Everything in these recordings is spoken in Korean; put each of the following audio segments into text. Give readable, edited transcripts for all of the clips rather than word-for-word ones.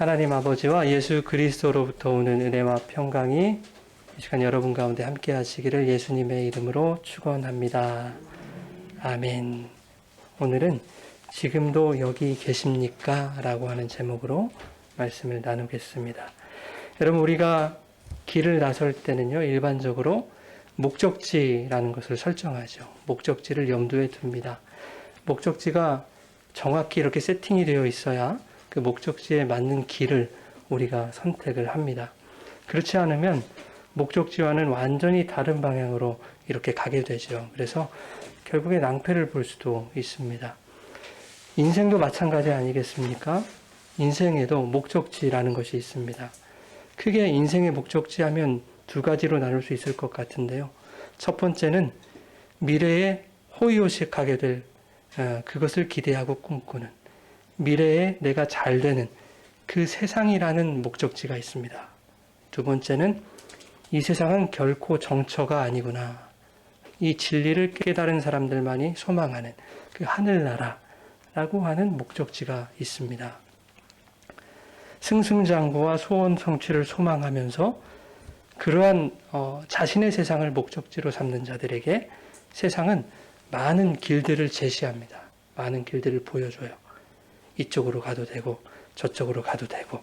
하나님 아버지와 예수 그리스도로부터 오는 은혜와 평강이 이 시간 여러분 가운데 함께 하시기를 예수님의 이름으로 축원합니다. 아멘. 오늘은 지금도 여기 계십니까? 라고 하는 제목으로 말씀을 나누겠습니다. 여러분, 우리가 길을 나설 때는요, 일반적으로 목적지라는 것을 설정하죠. 목적지를 염두에 둡니다. 목적지가 정확히 이렇게 세팅이 되어 있어야 그 목적지에 맞는 길을 우리가 선택을 합니다. 그렇지 않으면 목적지와는 완전히 다른 방향으로 이렇게 가게 되죠. 그래서 결국에 낭패를 볼 수도 있습니다. 인생도 마찬가지 아니겠습니까? 인생에도 목적지라는 것이 있습니다. 크게 인생의 목적지 하면 두 가지로 나눌 수 있을 것 같은데요. 첫 번째는 미래에 호의호식하게 될 그것을 기대하고 꿈꾸는, 미래에 내가 잘 되는 그 세상이라는 목적지가 있습니다. 두 번째는 이 세상은 결코 정처가 아니구나, 이 진리를 깨달은 사람들만이 소망하는 그 하늘나라라고 하는 목적지가 있습니다. 승승장구와 소원 성취를 소망하면서 그러한 자신의 세상을 목적지로 삼는 자들에게 세상은 많은 길들을 제시합니다. 많은 길들을 보여줘요. 이쪽으로 가도 되고 저쪽으로 가도 되고,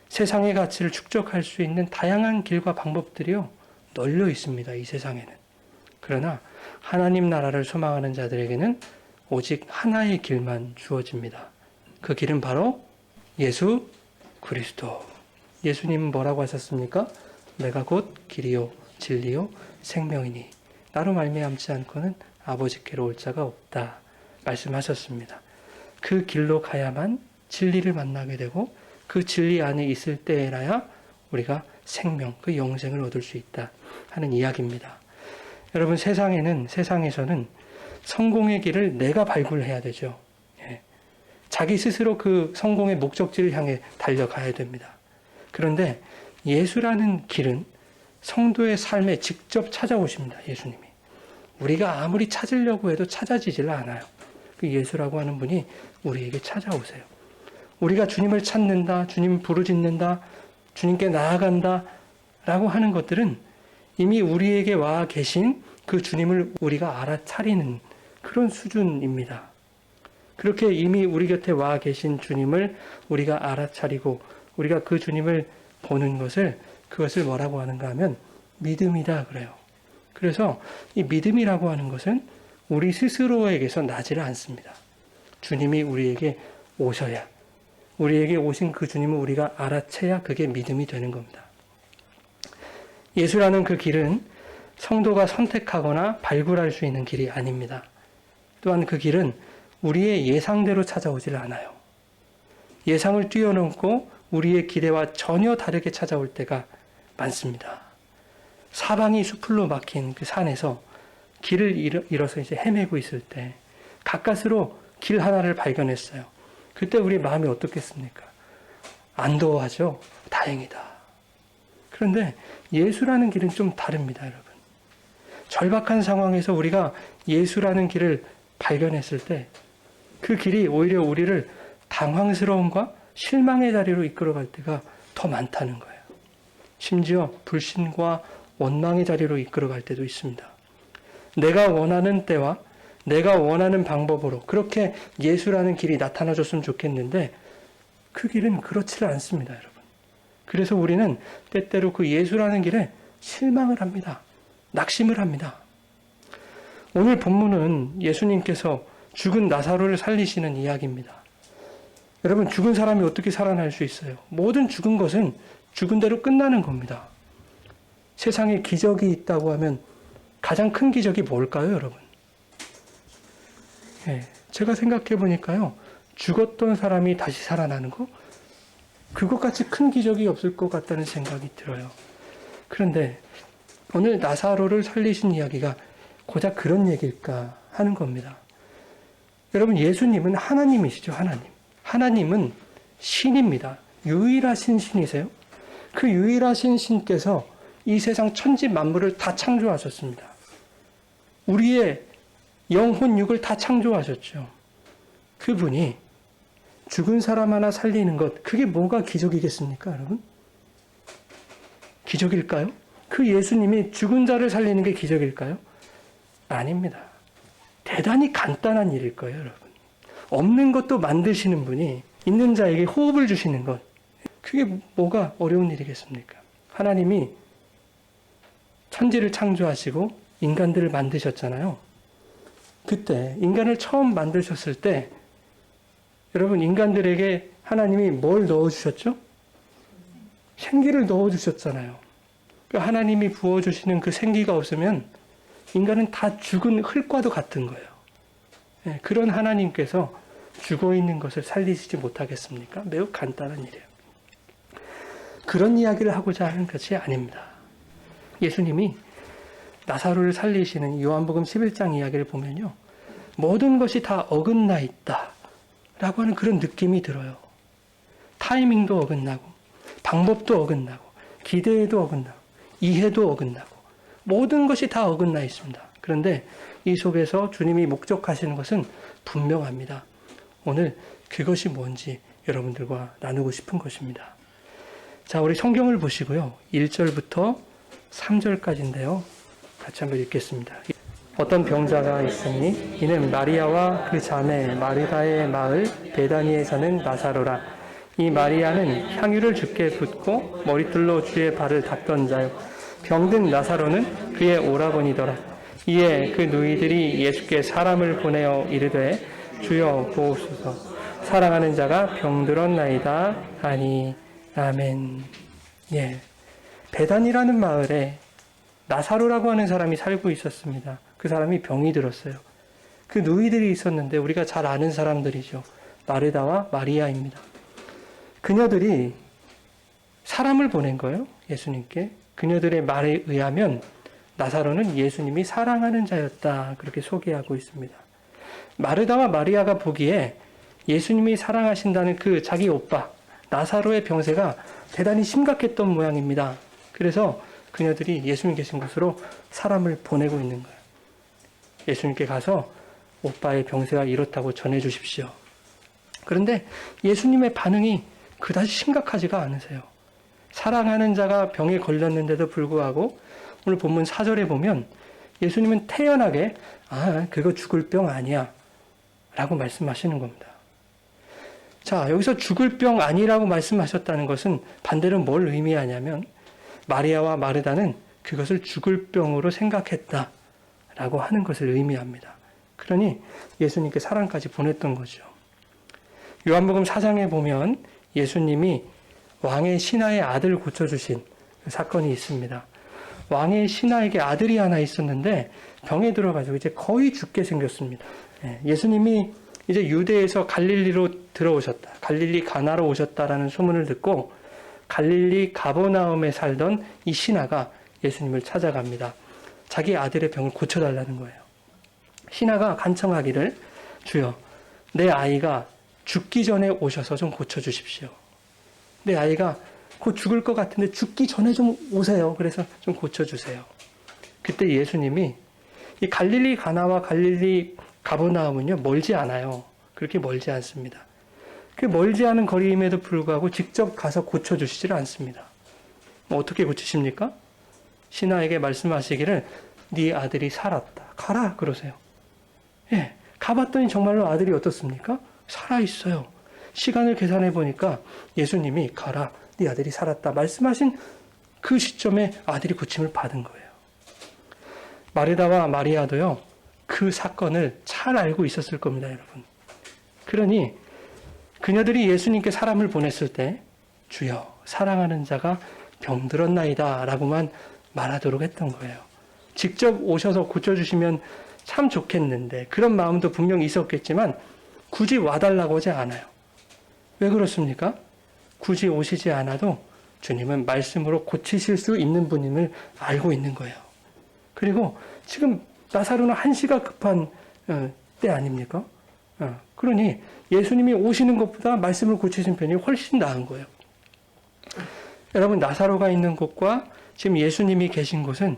세상의 가치를 축적할 수 있는 다양한 길과 방법들이요 널려 있습니다. 이 세상에는. 그러나 하나님 나라를 소망하는 자들에게는 오직 하나의 길만 주어집니다. 그 길은 바로 예수 그리스도. 예수님은 뭐라고 하셨습니까? 내가 곧 길이요 진리요 생명이니 나로 말미암지 않고는 아버지께로 올 자가 없다 말씀하셨습니다. 그 길로 가야만 진리를 만나게 되고 그 진리 안에 있을 때에라야 우리가 생명, 그 영생을 얻을 수 있다 하는 이야기입니다. 여러분, 세상에서는 성공의 길을 내가 발굴해야 되죠. 자기 스스로 그 성공의 목적지를 향해 달려가야 됩니다. 그런데 예수라는 길은 성도의 삶에 직접 찾아오십니다. 예수님이. 우리가 아무리 찾으려고 해도 찾아지질 않아요. 그 예수라고 하는 분이 우리에게 찾아오세요. 우리가 주님을 찾는다, 주님 부르짖는다, 주님께 나아간다 라고 하는 것들은 이미 우리에게 와 계신 그 주님을 우리가 알아차리는 그런 수준입니다. 그렇게 이미 우리 곁에 와 계신 주님을 우리가 알아차리고 우리가 그 주님을 보는 그것을 뭐라고 하는가 하면 믿음이다 그래요. 그래서 이 믿음이라고 하는 것은 우리 스스로에게서 나지를 않습니다. 주님이 우리에게 오셔야, 우리에게 오신 그 주님을 우리가 알아채야 그게 믿음이 되는 겁니다. 예수라는 그 길은 성도가 선택하거나 발굴할 수 있는 길이 아닙니다. 또한 그 길은 우리의 예상대로 찾아오질 않아요. 예상을 뛰어넘고 우리의 기대와 전혀 다르게 찾아올 때가 많습니다. 사방이 수풀로 막힌 그 산에서 길을 잃어서 이제 헤매고 있을 때 가까스로 길 하나를 발견했어요. 그때 우리 마음이 어떻겠습니까? 안도하죠. 다행이다. 그런데 예수라는 길은 좀 다릅니다, 여러분. 절박한 상황에서 우리가 예수라는 길을 발견했을 때 그 길이 오히려 우리를 당황스러움과 실망의 자리로 이끌어갈 때가 더 많다는 거예요. 심지어 불신과 원망의 자리로 이끌어갈 때도 있습니다. 내가 원하는 때와 내가 원하는 방법으로 그렇게 예수라는 길이 나타나줬으면 좋겠는데 그 길은 그렇지를 않습니다, 여러분. 그래서 우리는 때때로 그 예수라는 길에 실망을 합니다. 낙심을 합니다. 오늘 본문은 예수님께서 죽은 나사로를 살리시는 이야기입니다. 여러분, 죽은 사람이 어떻게 살아날 수 있어요? 모든 죽은 것은 죽은 대로 끝나는 겁니다. 세상에 기적이 있다고 하면 가장 큰 기적이 뭘까요, 여러분? 제가 생각해 보니까요, 죽었던 사람이 다시 살아나는 거? 그것같이 큰 기적이 없을 것 같다는 생각이 들어요. 그런데 오늘 나사로를 살리신 이야기가 고작 그런 얘기일까 하는 겁니다. 여러분, 예수님은 하나님이시죠, 하나님. 하나님은 신입니다. 유일하신 신이세요. 그 유일하신 신께서 이 세상 천지 만물을 다 창조하셨습니다. 우리의 영혼 육을 다 창조하셨죠. 그분이 죽은 사람 하나 살리는 것, 그게 뭐가 기적이겠습니까, 여러분? 기적일까요? 그 예수님이 죽은 자를 살리는 게 기적일까요? 아닙니다. 대단히 간단한 일일 거예요, 여러분. 없는 것도 만드시는 분이 있는 자에게 호흡을 주시는 것, 그게 뭐가 어려운 일이겠습니까? 하나님이 천지를 창조하시고 인간들을 만드셨잖아요. 그때 인간을 처음 만드셨을 때 여러분, 인간들에게 하나님이 뭘 넣어주셨죠? 생기를 넣어주셨잖아요. 하나님이 부어주시는 그 생기가 없으면 인간은 다 죽은 흙과도 같은 거예요. 그런 하나님께서 죽어있는 것을 살리시지 못하겠습니까? 매우 간단한 일이에요. 그런 이야기를 하고자 하는 것이 아닙니다. 예수님이 나사로를 살리시는 요한복음 11장 이야기를 보면요, 모든 것이 다 어긋나 있다 라고 하는 그런 느낌이 들어요. 타이밍도 어긋나고, 방법도 어긋나고, 기대에도 어긋나고, 이해도 어긋나고, 모든 것이 다 어긋나 있습니다. 그런데 이 속에서 주님이 목적하시는 것은 분명합니다. 오늘 그것이 뭔지 여러분들과 나누고 싶은 것입니다. 자, 우리 성경을 보시고요. 1절부터 3절까지인데요. 같이 한번 읽겠습니다. 어떤 병자가 있으니 이는 마리아와 그 자매 마르다의 마을 베다니에 사는 나사로라. 이 마리아는 향유를 주께 붓고 머리털로 주의 발을 닦던 자요, 병든 나사로는 그의 오라버니더라. 이에 그 누이들이 예수께 사람을 보내어 이르되 주여 보옵소서, 사랑하는 자가 병들었나이다 하니. 아멘. 예, 베단이라는 마을에 나사로라고 하는 사람이 살고 있었습니다. 그 사람이 병이 들었어요. 그 누이들이 있었는데 우리가 잘 아는 사람들이죠. 마르다와 마리아입니다. 그녀들이 사람을 보낸 거예요, 예수님께. 그녀들의 말에 의하면 나사로는 예수님이 사랑하는 자였다, 그렇게 소개하고 있습니다. 마르다와 마리아가 보기에 예수님이 사랑하신다는 그 자기 오빠 나사로의 병세가 대단히 심각했던 모양입니다. 그래서 그녀들이 예수님 계신 곳으로 사람을 보내고 있는 거예요. 예수님께 가서 오빠의 병세가 이렇다고 전해 주십시오. 그런데 예수님의 반응이 그다지 심각하지가 않으세요. 사랑하는 자가 병에 걸렸는데도 불구하고 오늘 본문 4절에 보면 예수님은 태연하게 그거 죽을 병 아니야 라고 말씀하시는 겁니다. 자, 여기서 죽을 병 아니라고 말씀하셨다는 것은 반대로 뭘 의미하냐면 마리아와 마르다는 그것을 죽을 병으로 생각했다라고 하는 것을 의미합니다. 그러니 예수님께 사랑까지 보냈던 거죠. 요한복음 4장에 보면 예수님이 왕의 신하의 아들을 고쳐주신 사건이 있습니다. 왕의 신하에게 아들이 하나 있었는데 병에 들어가지고 이제 거의 죽게 생겼습니다. 예수님이 이제 유대에서 갈릴리로 들어오셨다, 갈릴리 가나로 오셨다라는 소문을 듣고 갈릴리 가버나움에 살던 이 신하가 예수님을 찾아갑니다. 자기 아들의 병을 고쳐달라는 거예요. 신하가 간청하기를, 주여, 내 아이가 죽기 전에 오셔서 좀 고쳐주십시오. 내 아이가 곧 죽을 것 같은데 죽기 전에 좀 오세요. 그래서 좀 고쳐주세요. 그때 예수님이 이 갈릴리 가나와 갈릴리 가버나움은요, 멀지 않아요. 그렇게 멀지 않습니다. 그 멀지 않은 거리임에도 불구하고 직접 가서 고쳐주시지를 않습니다. 어떻게 고치십니까? 신하에게 말씀하시기를 네 아들이 살았다. 가라 그러세요. 예, 가봤더니 정말로 아들이 어떻습니까? 살아있어요. 시간을 계산해 보니까 예수님이 가라, 네 아들이 살았다 말씀하신 그 시점에 아들이 고침을 받은 거예요. 마르다와 마리아도요, 그 사건을 잘 알고 있었을 겁니다, 여러분. 그러니 그녀들이 예수님께 사람을 보냈을 때 주여, 사랑하는 자가 병들었나이다 라고만 말하도록 했던 거예요. 직접 오셔서 고쳐주시면 참 좋겠는데, 그런 마음도 분명히 있었겠지만 굳이 와달라고 하지 않아요. 왜 그렇습니까? 굳이 오시지 않아도 주님은 말씀으로 고치실 수 있는 분임을 알고 있는 거예요. 그리고 지금 나사로는 한시가 급한 때 아닙니까? 그러니 예수님이 오시는 것보다 말씀을 고치신 편이 훨씬 나은 거예요. 여러분, 나사로가 있는 곳과 지금 예수님이 계신 곳은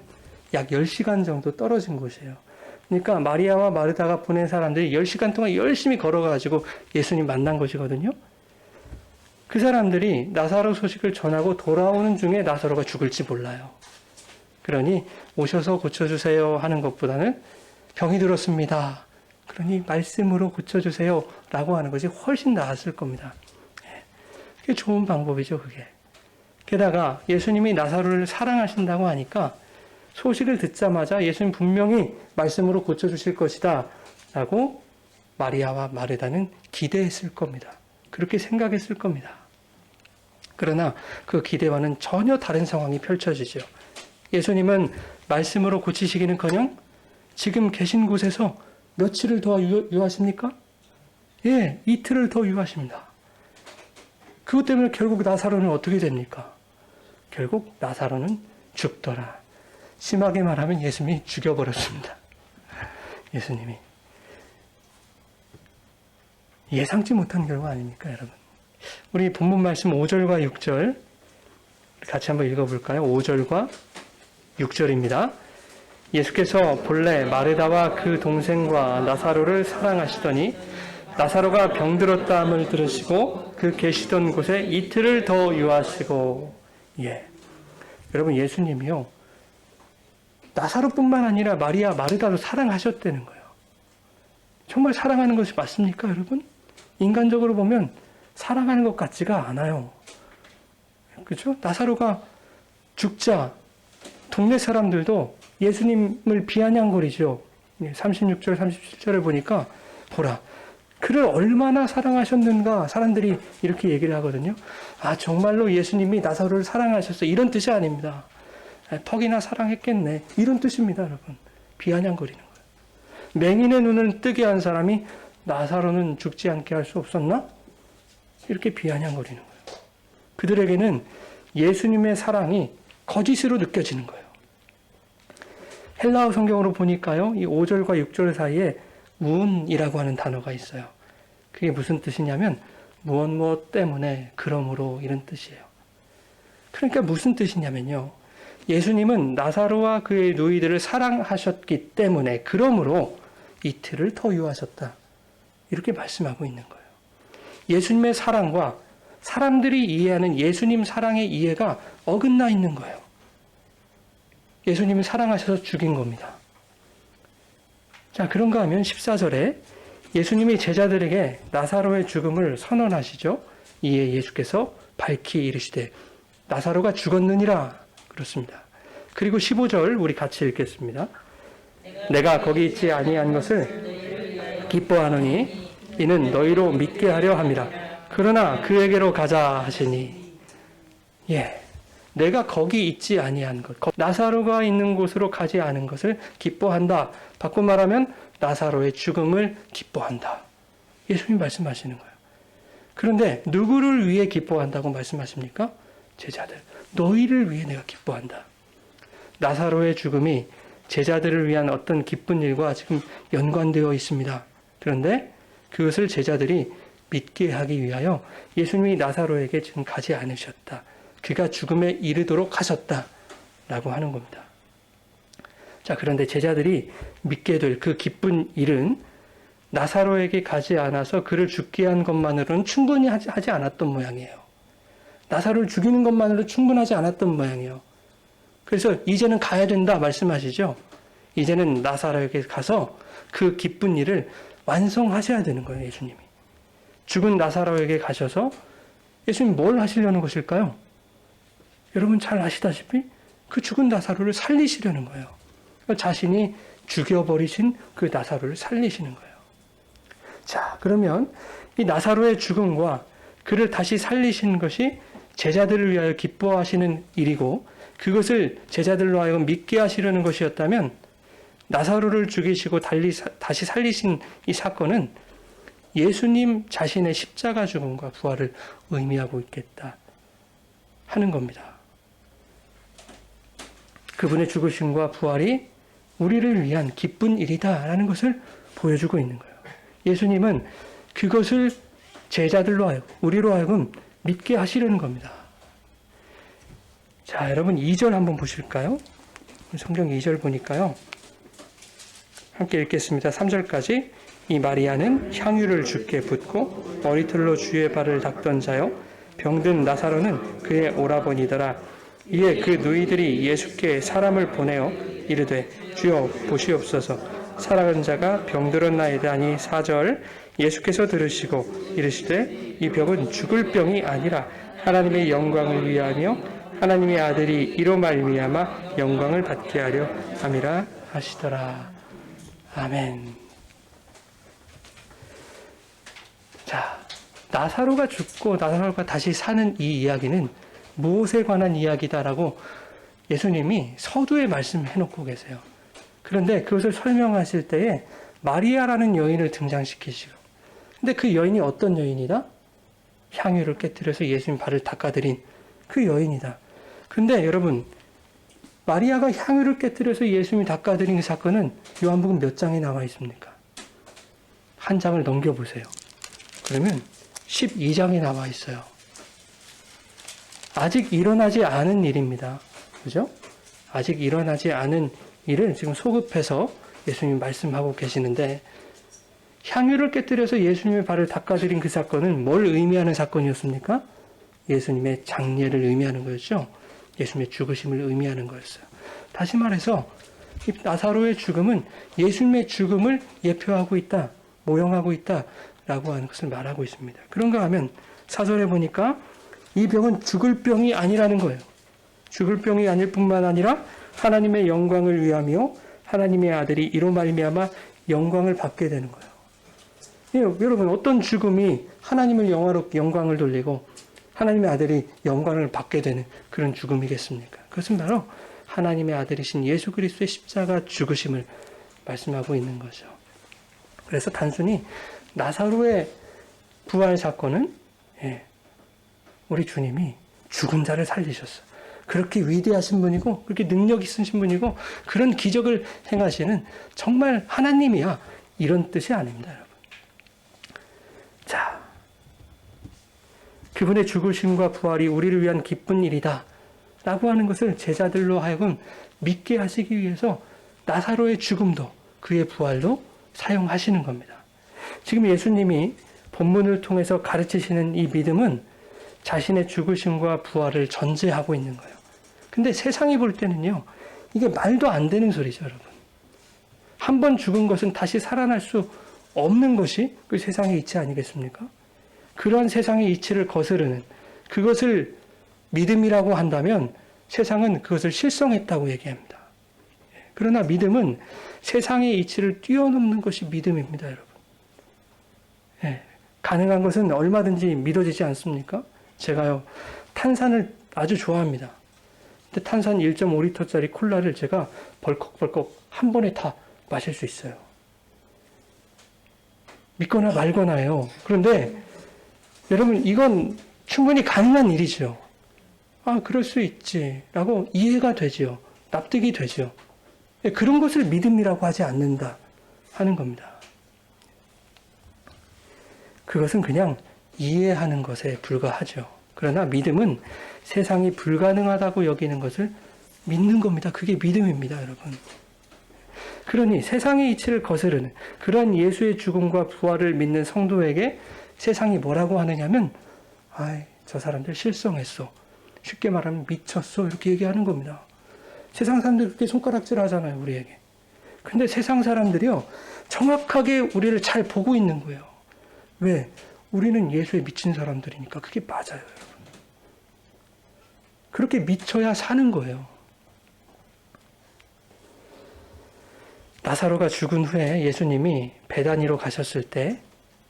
약 10시간 정도 떨어진 곳이에요. 그러니까 마리아와 마르다가 보낸 사람들이 10시간 동안 열심히 걸어가지고 예수님 만난 것이거든요. 그 사람들이 나사로 소식을 전하고 돌아오는 중에 나사로가 죽을지 몰라요. 그러니 오셔서 고쳐주세요 하는 것보다는 병이 들었습니다. 그러니 말씀으로 고쳐주세요 라고 하는 것이 훨씬 나았을 겁니다. 그게 좋은 방법이죠, 그게. 게다가 예수님이 나사로를 사랑하신다고 하니까 소식을 듣자마자 예수님 분명히 말씀으로 고쳐주실 것이다 라고 마리아와 마르다는 기대했을 겁니다. 그렇게 생각했을 겁니다. 그러나 그 기대와는 전혀 다른 상황이 펼쳐지죠. 예수님은 말씀으로 고치시기는커녕 지금 계신 곳에서 며칠을 더 유하십니까? 예, 이틀을 더 유하십니다. 그것 때문에 결국 나사로는 어떻게 됩니까? 결국 나사로는 죽더라. 심하게 말하면 예수님이 죽여버렸습니다. 예수님이. 예상치 못한 결과 아닙니까, 여러분? 우리 본문 말씀 5절과 6절 같이 한번 읽어볼까요? 5절과 6절입니다. 예수께서 본래 마르다와 그 동생과 나사로를 사랑하시더니 나사로가 병들었다 함을 들으시고 그 계시던 곳에 이틀을 더 유하시고. 예, 여러분, 예수님이요 나사로뿐만 아니라 마리아, 마르다도 사랑하셨다는 거예요. 정말 사랑하는 것이 맞습니까, 여러분? 인간적으로 보면 사랑하는 것 같지가 않아요. 그렇죠? 나사로가 죽자 동네 사람들도 예수님을 비아냥거리죠. 36절, 37절을 보니까 보라, 그를 얼마나 사랑하셨는가 사람들이 이렇게 얘기를 하거든요. 아, 정말로 예수님이 나사로를 사랑하셨어, 이런 뜻이 아닙니다. 퍽이나 사랑했겠네, 이런 뜻입니다, 여러분. 비아냥거리는 거예요. 맹인의 눈을 뜨게 한 사람이 나사로는 죽지 않게 할 수 없었나? 이렇게 비아냥거리는 거예요. 그들에게는 예수님의 사랑이 거짓으로 느껴지는 거예요. 헬라어 성경으로 보니까요, 이 5절과 6절 사이에 운이라고 하는 단어가 있어요. 그게 무슨 뜻이냐면 무엇 때문에, 그러므로, 이런 뜻이에요. 그러니까 무슨 뜻이냐면요, 예수님은 나사로와 그의 누이들을 사랑하셨기 때문에, 그러므로 이틀을 더 유하셨다, 이렇게 말씀하고 있는 거예요. 예수님의 사랑과 사람들이 이해하는 예수님 사랑의 이해가 어긋나 있는 거예요. 예수님을 사랑하셔서 죽인 겁니다. 자, 그런가 하면 14절에 예수님이 제자들에게 나사로의 죽음을 선언하시죠. 이에 예수께서 밝히 이르시되 나사로가 죽었느니라, 그렇습니다. 그리고 15절 우리 같이 읽겠습니다. 내가 거기 있지 아니한 것을 기뻐하노니 이는 너희로 믿게 하려 함이라. 그러나 그에게로 가자 하시니. 예, 내가 거기 있지 아니한 것, 나사로가 있는 곳으로 가지 않은 것을 기뻐한다. 바꿔 말하면 나사로의 죽음을 기뻐한다. 예수님 말씀하시는 거예요. 그런데 누구를 위해 기뻐한다고 말씀하십니까? 제자들. 너희를 위해 내가 기뻐한다. 나사로의 죽음이 제자들을 위한 어떤 기쁜 일과 지금 연관되어 있습니다. 그런데 그것을 제자들이 믿게 하기 위하여 예수님이 나사로에게 지금 가지 않으셨다. 그가 죽음에 이르도록 하셨다 라고 하는 겁니다. 자, 그런데 제자들이 믿게 될 그 기쁜 일은 나사로에게 가지 않아서 그를 죽게 한 것만으로는 충분히 하지 않았던 모양이에요. 나사로를 죽이는 것만으로 충분하지 않았던 모양이에요. 그래서 이제는 가야 된다 말씀하시죠. 이제는 나사로에게 가서 그 기쁜 일을 완성하셔야 되는 거예요, 예수님이. 죽은 나사로에게 가셔서 예수님 뭘 하시려는 것일까요? 여러분 잘 아시다시피 그 죽은 나사로를 살리시려는 거예요. 자신이 죽여버리신 그 나사로를 살리시는 거예요. 자, 그러면 이 나사로의 죽음과 그를 다시 살리신 것이 제자들을 위하여 기뻐하시는 일이고, 그것을 제자들로 하여금 믿게 하시려는 것이었다면 나사로를 죽이시고 다시 살리신 이 사건은 예수님 자신의 십자가 죽음과 부활을 의미하고 있겠다 하는 겁니다. 그분의 죽으심과 부활이 우리를 위한 기쁜 일이다라는 것을 보여주고 있는 거예요. 예수님은 그것을 제자들로 하여금, 우리로 하여금 믿게 하시려는 겁니다. 자, 여러분 2절 한번 보실까요? 성경 2절 보니까요. 함께 읽겠습니다. 3절까지. 이 마리아는 향유를 주께 붓고 머리털로 주의 발을 닦던 자요, 병든 나사로는 그의 오라버니더라. 이에 그 누이들이 예수께 사람을 보내어 이르되 주여 보시옵소서 살아간 자가 병들었나이다 하니 4절 예수께서 들으시고 이르시되 이 병은 죽을 병이 아니라 하나님의 영광을 위하며 하나님의 아들이 이로 말미암아 영광을 받게 하려 함이라 하시더라. 아멘. 자, 나사로가 죽고 나사로가 다시 사는 이 이야기는 무엇에 관한 이야기다라고 예수님이 서두에 말씀해 놓고 계세요. 그런데 그것을 설명하실 때에 마리아라는 여인을 등장시키시고, 근데 그 여인이 어떤 여인이다? 향유를 깨뜨려서 예수님 발을 닦아드린 그 여인이다. 근데 여러분, 마리아가 향유를 깨뜨려서 예수님이 닦아드린 그 사건은 요한복음 몇 장에 나와 있습니까? 한 장을 넘겨보세요. 그러면 12장에 나와 있어요. 아직 일어나지 않은 일입니다. 그죠? 아직 일어나지 않은 일을 지금 소급해서 예수님이 말씀하고 계시는데, 향유를 깨뜨려서 예수님의 발을 닦아드린 그 사건은 뭘 의미하는 사건이었습니까? 예수님의 장례를 의미하는 거였죠. 예수님의 죽으심을 의미하는 거였어요. 다시 말해서 이 나사로의 죽음은 예수님의 죽음을 예표하고 있다, 모형하고 있다라고 하는 것을 말하고 있습니다. 그런가 하면 4절에 보니까 이 병은 죽을 병이 아니라는 거예요. 죽을 병이 아닐 뿐만 아니라 하나님의 영광을 위하며 하나님의 아들이 이로 말미암아 영광을 받게 되는 거예요. 예, 여러분, 어떤 죽음이 하나님을 영광을 돌리고 하나님의 아들이 영광을 받게 되는 그런 죽음이겠습니까? 그것은 바로 하나님의 아들이신 예수 그리스도의 십자가 죽으심을 말씀하고 있는 거죠. 그래서 단순히 나사로의 부활 사건은 우리 주님이 죽은 자를 살리셨어요. 그렇게 위대하신 분이고 그렇게 능력 있으신 분이고 그런 기적을 행하시는 정말 하나님이야, 이런 뜻이 아닙니다, 여러분. 자, 그분의 죽으심과 부활이 우리를 위한 기쁜 일이다 라고 하는 것을 제자들로 하여금 믿게 하시기 위해서 나사로의 죽음도 그의 부활도 사용하시는 겁니다. 지금 예수님이 본문을 통해서 가르치시는 이 믿음은 자신의 죽으심과 부활을 전제하고 있는 거예요. 근데 세상이 볼 때는요, 이게 말도 안 되는 소리죠, 여러분. 한 번 죽은 것은 다시 살아날 수 없는 것이 그 세상의 이치 아니겠습니까? 그러한 세상의 이치를 거스르는 그것을 믿음이라고 한다면 세상은 그것을 실성했다고 얘기합니다. 그러나 믿음은 세상의 이치를 뛰어넘는 것이 믿음입니다, 여러분. 가능한 것은 얼마든지 믿어지지 않습니까? 제가요, 탄산을 아주 좋아합니다. 근데 탄산 1.5리터짜리 콜라를 제가 벌컥벌컥 한 번에 다 마실 수 있어요. 믿거나 말거나요. 그런데 여러분, 이건 충분히 가능한 일이죠. 아, 그럴 수 있지라고 이해가 되죠. 납득이 되죠. 그런 것을 믿음이라고 하지 않는다 하는 겁니다. 그것은 그냥 이해하는 것에 불과하죠. 그러나 믿음은 세상이 불가능하다고 여기는 것을 믿는 겁니다. 그게 믿음입니다, 여러분. 그러니 세상의 이치를 거스르는 그런 예수의 죽음과 부활을 믿는 성도에게 세상이 뭐라고 하느냐면, 아이, 저 사람들 실성했어. 쉽게 말하면 미쳤어. 이렇게 얘기하는 겁니다. 세상 사람들 그렇게 손가락질 하잖아요, 우리에게. 근데 세상 사람들이요, 정확하게 우리를 잘 보고 있는 거예요. 왜? 우리는 예수에 미친 사람들이니까. 그게 맞아요, 여러분. 그렇게 미쳐야 사는 거예요. 나사로가 죽은 후에 예수님이 베다니로 가셨을 때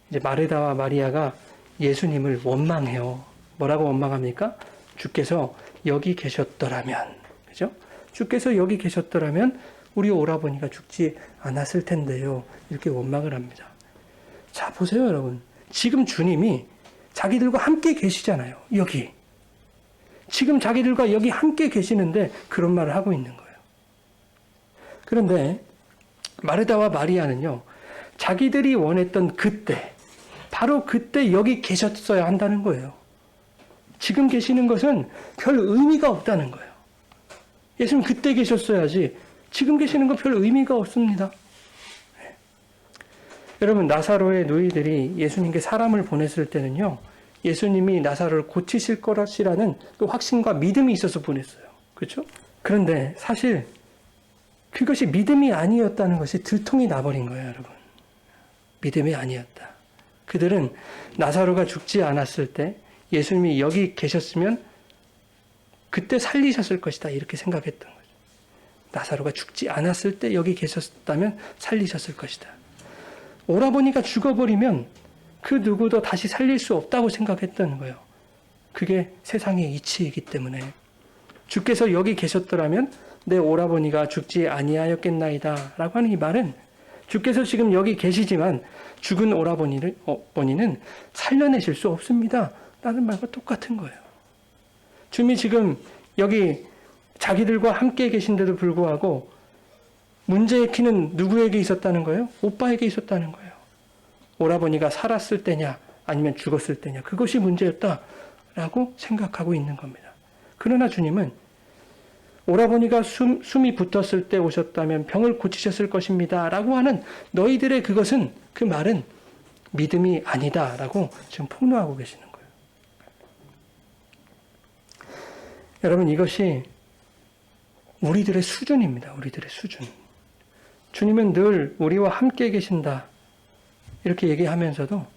이제 마르다와 마리아가 예수님을 원망해요. 뭐라고 원망합니까? 주께서 여기 계셨더라면, 그죠? 주께서 여기 계셨더라면 우리 오라버니가 죽지 않았을 텐데요. 이렇게 원망을 합니다. 자, 보세요, 여러분. 지금 주님이 자기들과 함께 계시잖아요. 여기. 지금 자기들과 여기 함께 계시는데 그런 말을 하고 있는 거예요. 그런데 마르다와 마리아는요, 자기들이 원했던 그때, 바로 그때 여기 계셨어야 한다는 거예요. 지금 계시는 것은 별 의미가 없다는 거예요. 예수님 그때 계셨어야지 지금 계시는 건 별 의미가 없습니다. 여러분, 나사로의 누이들이 예수님께 사람을 보냈을 때는요, 예수님이 나사로를 고치실 것이라는 그 확신과 믿음이 있어서 보냈어요. 그렇죠? 그런데 사실 그것이 믿음이 아니었다는 것이 들통이 나버린 거예요, 여러분. 믿음이 아니었다. 그들은 나사로가 죽지 않았을 때 예수님이 여기 계셨으면 그때 살리셨을 것이다, 이렇게 생각했던 거죠. 나사로가 죽지 않았을 때 여기 계셨다면 살리셨을 것이다. 오라버니가 죽어버리면 그 누구도 다시 살릴 수 없다고 생각했던 거예요. 그게 세상의 이치이기 때문에. 주께서 여기 계셨더라면 내 오라버니가 죽지 아니하였겠나이다 라고 하는 이 말은 주께서 지금 여기 계시지만 죽은 오라버니는 살려내실 수 없습니다 라는 말과 똑같은 거예요. 주님이 지금 여기 자기들과 함께 계신데도 불구하고 문제의 키는 누구에게 있었다는 거예요? 오빠에게 있었다는 거예요. 오라버니가 살았을 때냐 아니면 죽었을 때냐, 그것이 문제였다라고 생각하고 있는 겁니다. 그러나 주님은 오라버니가 숨이 붙었을 때 오셨다면 병을 고치셨을 것입니다 라고 하는 너희들의 그 말은 믿음이 아니다 라고 지금 폭로하고 계시는 거예요. 여러분, 이것이 우리들의 수준입니다. 우리들의 수준. 주님은 늘 우리와 함께 계신다 이렇게 얘기하면서도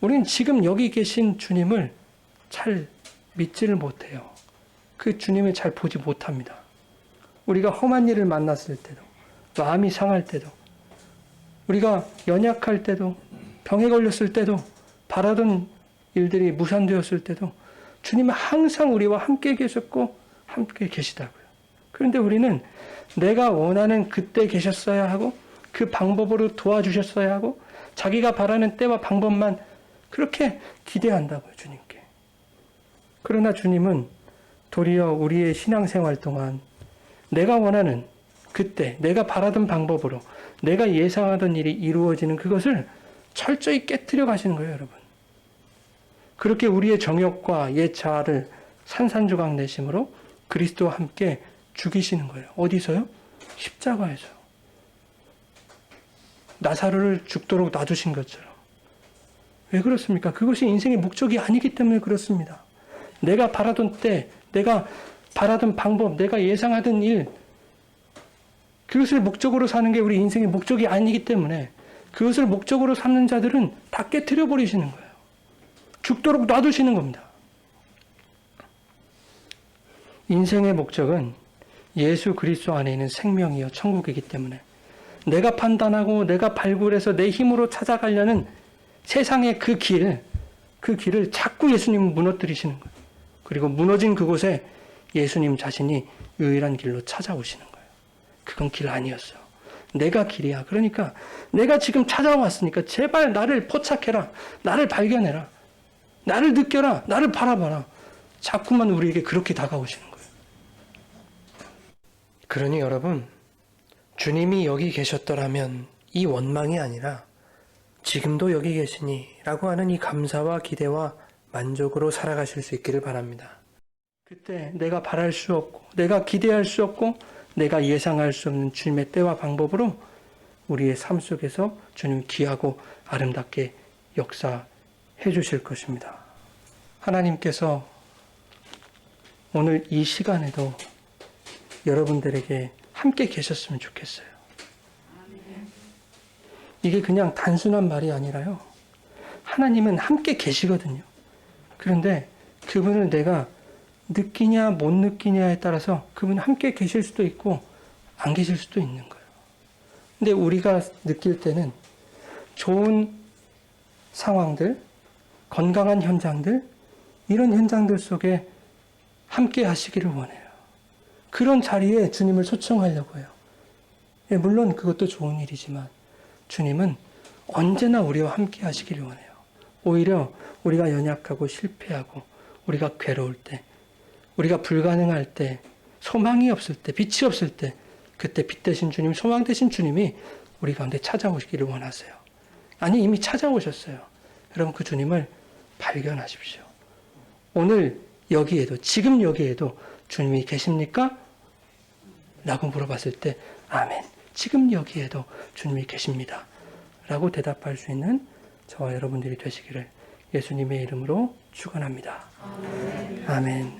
우리는 지금 여기 계신 주님을 잘 믿지를 못해요. 그 주님을 잘 보지 못합니다. 우리가 험한 일을 만났을 때도, 마음이 상할 때도, 우리가 연약할 때도, 병에 걸렸을 때도, 바라던 일들이 무산되었을 때도 주님은 항상 우리와 함께 계셨고 함께 계시다고요. 그런데 우리는 내가 원하는 그때 계셨어야 하고 그 방법으로 도와주셨어야 하고 자기가 바라는 때와 방법만 그렇게 기대한다고요, 주님께. 그러나 주님은 도리어 우리의 신앙생활 동안 내가 원하는 그때, 내가 바라던 방법으로 내가 예상하던 일이 이루어지는 그것을 철저히 깨트려 가시는 거예요, 여러분. 그렇게 우리의 정욕과 옛 자아를 산산조각 내심으로 그리스도와 함께 죽이시는 거예요. 어디서요? 십자가에서요. 나사로를 죽도록 놔두신 것처럼. 왜 그렇습니까? 그것이 인생의 목적이 아니기 때문에 그렇습니다. 내가 바라던 때, 내가 바라던 방법, 내가 예상하던 일, 그것을 목적으로 사는 게 우리 인생의 목적이 아니기 때문에 그것을 목적으로 삼는 자들은 다 깨트려 버리시는 거예요. 죽도록 놔두시는 겁니다. 인생의 목적은 예수 그리스도 안에 있는 생명이요 천국이기 때문에 내가 판단하고 내가 발굴해서 내 힘으로 찾아가려는 세상의 그 길을 자꾸 예수님은 무너뜨리시는 거예요. 그리고 무너진 그곳에 예수님 자신이 유일한 길로 찾아오시는 거예요. 그건 길 아니었어요. 내가 길이야. 그러니까 내가 지금 찾아왔으니까 제발 나를 포착해라. 나를 발견해라. 나를 느껴라. 나를 바라봐라. 자꾸만 우리에게 그렇게 다가오시는 거예요. 그러니 여러분, 주님이 여기 계셨더라면 이 원망이 아니라 지금도 여기 계시니 라고 하는 이 감사와 기대와 만족으로 살아가실 수 있기를 바랍니다. 그때 내가 바랄 수 없고 내가 기대할 수 없고 내가 예상할 수 없는 주님의 때와 방법으로 우리의 삶 속에서 주님 귀하고 아름답게 역사해 주실 것입니다. 하나님께서 오늘 이 시간에도 여러분들에게 함께 계셨으면 좋겠어요. 이게 그냥 단순한 말이 아니라요. 하나님은 함께 계시거든요. 그런데 그분을 내가 느끼냐 못 느끼냐에 따라서 그분은 함께 계실 수도 있고 안 계실 수도 있는 거예요. 근데 우리가 느낄 때는 좋은 상황들, 건강한 현장들, 이런 현장들 속에 함께 하시기를 원해요. 그런 자리에 주님을 초청하려고 해요. 예, 물론 그것도 좋은 일이지만 주님은 언제나 우리와 함께 하시기를 원해요. 오히려 우리가 연약하고 실패하고 우리가 괴로울 때, 우리가 불가능할 때, 소망이 없을 때, 빛이 없을 때, 그때 빛 대신 주님, 소망 대신 주님이 우리 가운데 찾아오시기를 원하세요. 아니, 이미 찾아오셨어요. 여러분, 그 주님을 발견하십시오. 오늘 여기에도, 지금 여기에도 주님이 계십니까? 라고 물어봤을 때 아멘, 지금 여기에도 주님이 계십니다 라고 대답할 수 있는 저와 여러분들이 되시기를 예수님의 이름으로 축원합니다. 아멘.